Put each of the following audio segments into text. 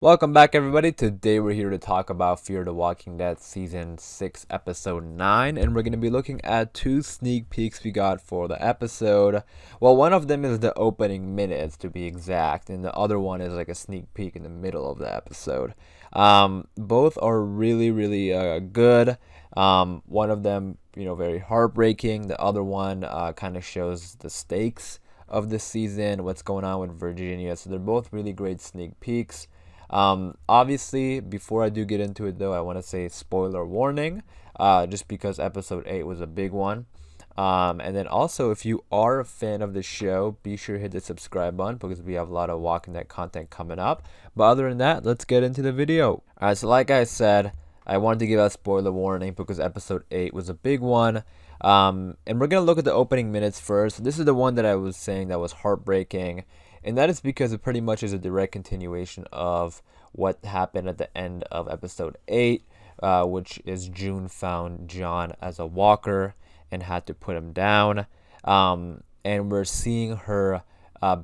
Welcome back, everybody. Today we're here to talk about Fear the Walking Dead Season 6, Episode 9, and we're going to be looking at two sneak peeks we got for the episode. Well, one of them is the opening minutes, to be exact, and the other one is like a sneak peek in the middle of the episode. Both are really good. One of them, very heartbreaking. The other one kind of shows the stakes of the season, what's going on with Virginia. So they're both really great sneak peeks. Obviously, before I do get into it, though, I want to say spoiler warning, just because episode 8 was a big one. And then also, if you are a fan of the show, be sure to hit the subscribe button because we have a lot of Walking Dead content coming up. But other than that, let's get into the video. Alright, so like I said, I wanted to give a spoiler warning because episode 8 was a big one. And we're going to look at the opening minutes first. This is the one that I was saying that was heartbreaking. And that is because it pretty much is a direct continuation of what happened at the end of episode 8, which is June found John as a walker and had to put him down. And we're seeing her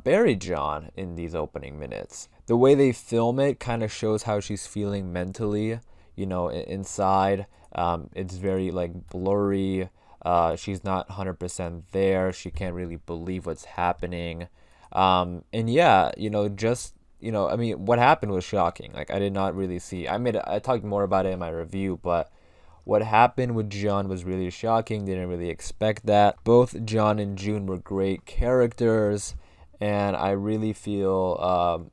bury John in these opening minutes. The way they film it kind of shows how she's feeling mentally, inside. It's very like blurry. She's not 100% there. She can't really believe what's happening. And yeah, I mean, what happened was shocking. Like, I did not really see. I talked more about it in my review, but what happened with John was really shocking. Didn't really expect that. Both John and June were great characters, and I really feel,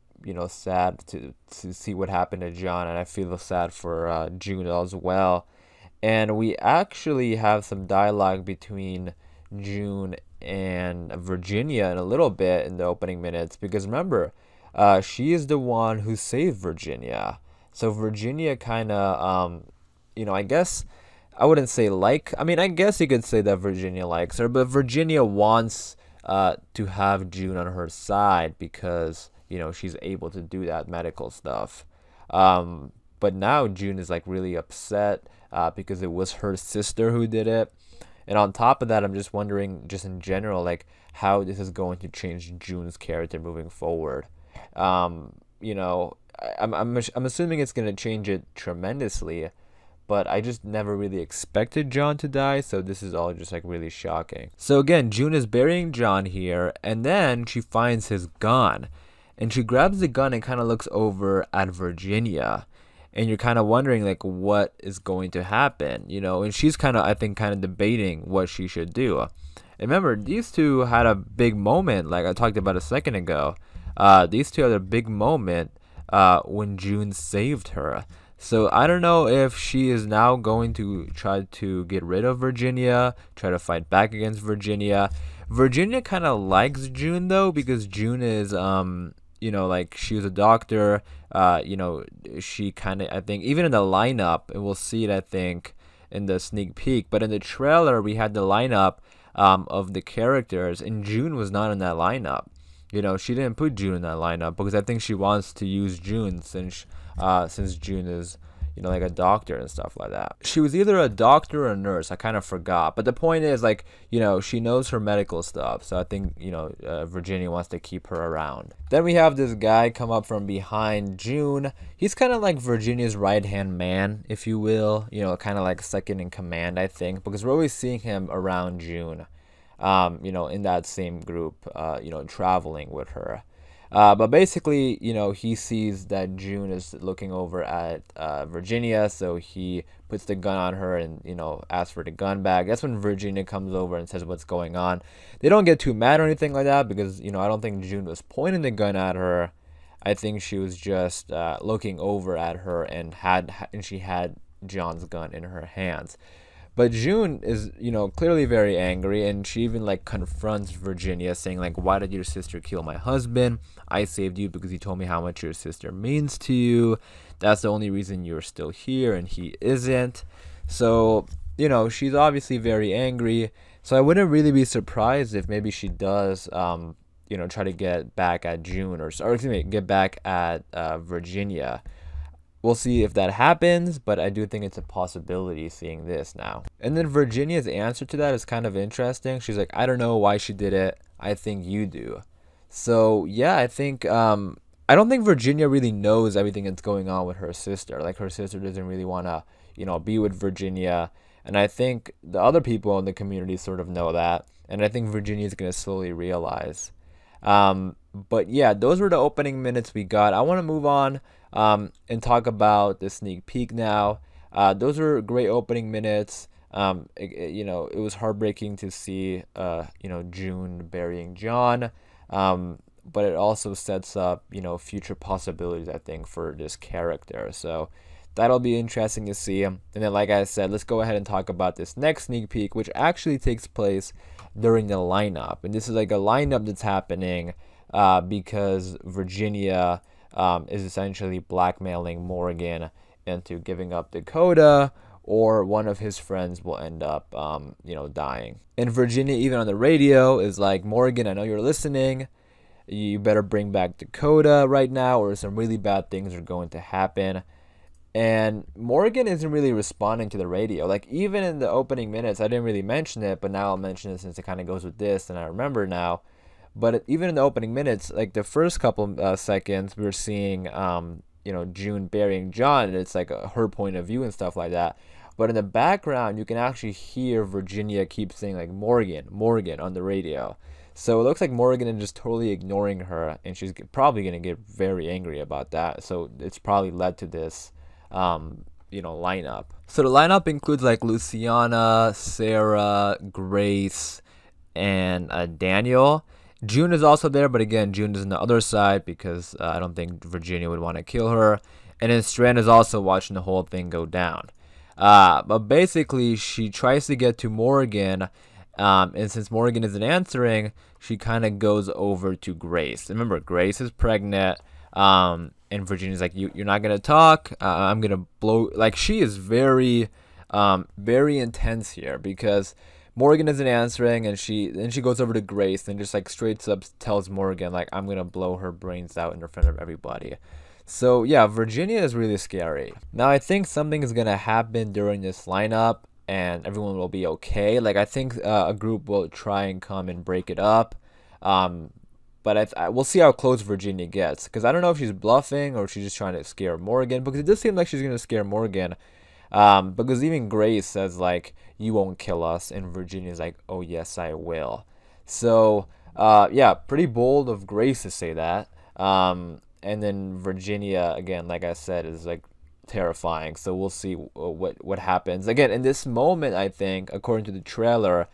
sad to see what happened to John, and I feel sad for June as well. And we actually have some dialogue between June and Virginia in a little bit in the opening minutes because remember, she is the one who saved Virginia. So Virginia kind of, I guess I wouldn't say I guess you could say that Virginia likes her, but Virginia wants to have June on her side because, she's able to do that medical stuff. But now June is like really upset because it was her sister who did it. And on top of that, I'm just wondering, just in general, like how this is going to change June's character moving forward. Um, you know, I'm assuming it's going to change it tremendously, but I just never really expected John to die, so this is all just like really shocking. So again, June is burying John here, and then she finds his gun, and she grabs the gun and kind of looks over at Virginia, and you're kind of wondering like what is going to happen, and she's kind of, I think, kind of debating what she should do. And remember, these two had a big moment like I talked about a second ago. These two had a big moment when June saved her. So I don't know if she is now going to try to get rid of Virginia, try to fight back against Virginia. Virginia kind of likes June though because June is like she was a doctor. She kind of, I think, even in the lineup, and we'll see it, I think, in the sneak peek. But in the trailer, we had the lineup of the characters, and June was not in that lineup. She didn't put June in that lineup because I think she wants to use June since June is like a doctor and stuff like that. She was either a doctor or a nurse. I kind of forgot. But the point is, like, she knows her medical stuff. So I think, Virginia wants to keep her around. Then we have this guy come up from behind June. He's kind of like Virginia's right-hand man, if you will. Kind of like second in command, I think. Because we're always seeing him around June, in that same group, traveling with her. But basically, he sees that June is looking over at Virginia, so he puts the gun on her and, asks for the gun back. That's when Virginia comes over and says what's going on. They don't get too mad or anything like that because, I don't think June was pointing the gun at her. I think she was just looking over at her and she had John's gun in her hands. But June is, clearly very angry, and she even like confronts Virginia, saying like, "Why did your sister kill my husband? I saved you because you told me how much your sister means to you. That's the only reason you're still here, and he isn't." So, she's obviously very angry. So I wouldn't really be surprised if maybe she does, try to get back at June or excuse me, get back at Virginia. We'll see if that happens, but I do think it's a possibility seeing this now. And then Virginia's answer to that is kind of interesting. She's like, "I don't know why she did it. I think you do." So yeah, I think I don't think Virginia really knows everything that's going on with her sister. Like, her sister doesn't really want to, be with Virginia. And I think the other people in the community sort of know that. And I think Virginia is going to slowly realize. But yeah, those were the opening minutes we got. I want to move on and talk about the sneak peek now. Those were great opening minutes. It was heartbreaking to see, June burying John. But it also sets up, future possibilities, I think, for this character. So that'll be interesting to see. And then, like I said, let's go ahead and talk about this next sneak peek, which actually takes place during the lineup. And this is like a lineup that's happening because Virginia is essentially blackmailing Morgan into giving up Dakota, or one of his friends will end up, dying. And Virginia, even on the radio, is like, Morgan, I know you're listening. You better bring back Dakota right now, or some really bad things are going to happen. And Morgan isn't really responding to the radio. Like, even in the opening minutes, I didn't really mention it, but now I'll mention it since it kind of goes with this, and I remember now. But even in the opening minutes, like the first couple seconds, we were seeing, June burying John, and it's like her point of view and stuff like that. But in the background, you can actually hear Virginia keep saying, like, Morgan, Morgan on the radio. So it looks like Morgan is just totally ignoring her, and she's probably going to get very angry about that. So it's probably led to this, lineup. So the lineup includes, like, Luciana, Sarah, Grace, and Daniel. June is also there, but again, June is on the other side because I don't think Virginia would want to kill her. And then Strand is also watching the whole thing go down. But basically, she tries to get to Morgan. And since Morgan isn't answering, she kind of goes over to Grace. Remember, Grace is pregnant. And Virginia's like, you're not going to talk. I'm going to blow. Like, she is very, very intense here because Morgan isn't answering. And she goes over to Grace and just like straight up tells Morgan, like, I'm going to blow her brains out in front of everybody. So yeah, Virginia is really scary. Now, I think something is going to happen during this lineup, and everyone will be okay. Like, I think a group will try and come and break it up. But we'll see how close Virginia gets. Because I don't know if she's bluffing or if she's just trying to scare Morgan. Because it does seem like she's going to scare Morgan. Because even Grace says, like, you won't kill us. And Virginia's like, oh, yes, I will. So, yeah, pretty bold of Grace to say that. And then Virginia, again, like I said, is, like, terrifying. So we'll see what happens. Again, in this moment, I think, according to the trailer,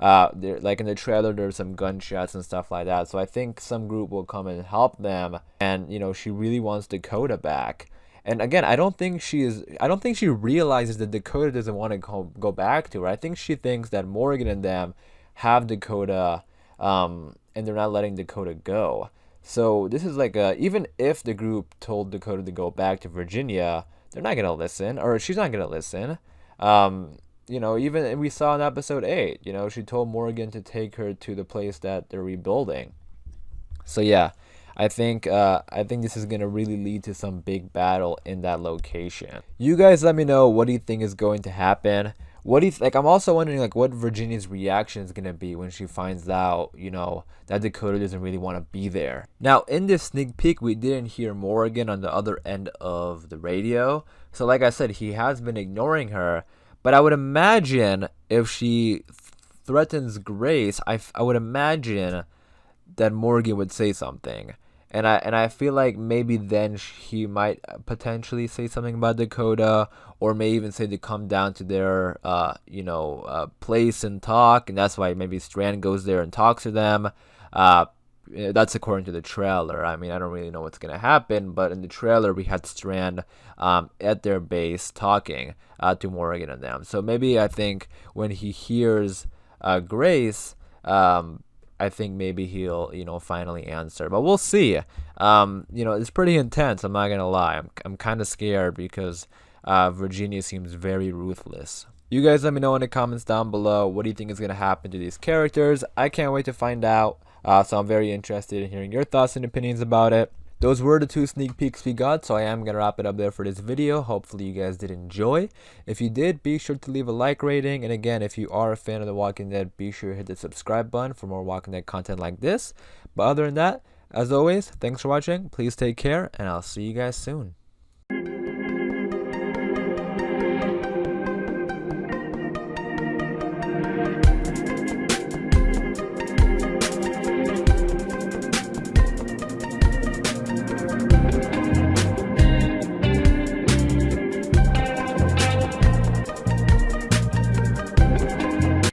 like in the trailer, there's some gunshots and stuff like that. So I think some group will come and help them. And, she really wants Dakota back. And again, I don't think she realizes that Dakota doesn't want to go back to her. I think she thinks that Morgan and them have Dakota, and they're not letting Dakota go. So this is like even if the group told Dakota to go back to Virginia, they're not gonna listen, or she's not gonna listen. Even we saw in episode 8, she told Morgan to take her to the place that they're rebuilding. So yeah, I think this is gonna really lead to some big battle in that location. You guys, let me know, what do you think is going to happen? What do you like? I'm also wondering, like, what Virginia's reaction is gonna be when she finds out, that Dakota doesn't really want to be there. Now, in this sneak peek, we didn't hear Morgan on the other end of the radio. So, like I said, he has been ignoring her. But I would imagine if she threatens Grace, I would imagine that Morgan would say something. And I feel like maybe then he might potentially say something about Dakota, or may even say to come down to their place and talk, and that's why maybe Strand goes there and talks to them. That's according to the trailer. I mean, I don't really know what's gonna happen, but in the trailer we had Strand at their base talking to Morgan and them. So maybe I think when he hears Grace, I think maybe he'll, finally answer. But we'll see. It's pretty intense. I'm not gonna lie. I'm kind of scared because Virginia seems very ruthless. You guys let me know in the comments down below, what do you think is gonna happen to these characters? I can't wait to find out. So I'm very interested in hearing your thoughts and opinions about it. Those were the 2 sneak peeks we got, so I am going to wrap it up there for this video. Hopefully you guys did enjoy. If you did, be sure to leave a like rating. And again, if you are a fan of The Walking Dead, be sure to hit the subscribe button for more Walking Dead content like this. But other than that, As always, thanks for watching. Please take care, and I'll see you guys soon.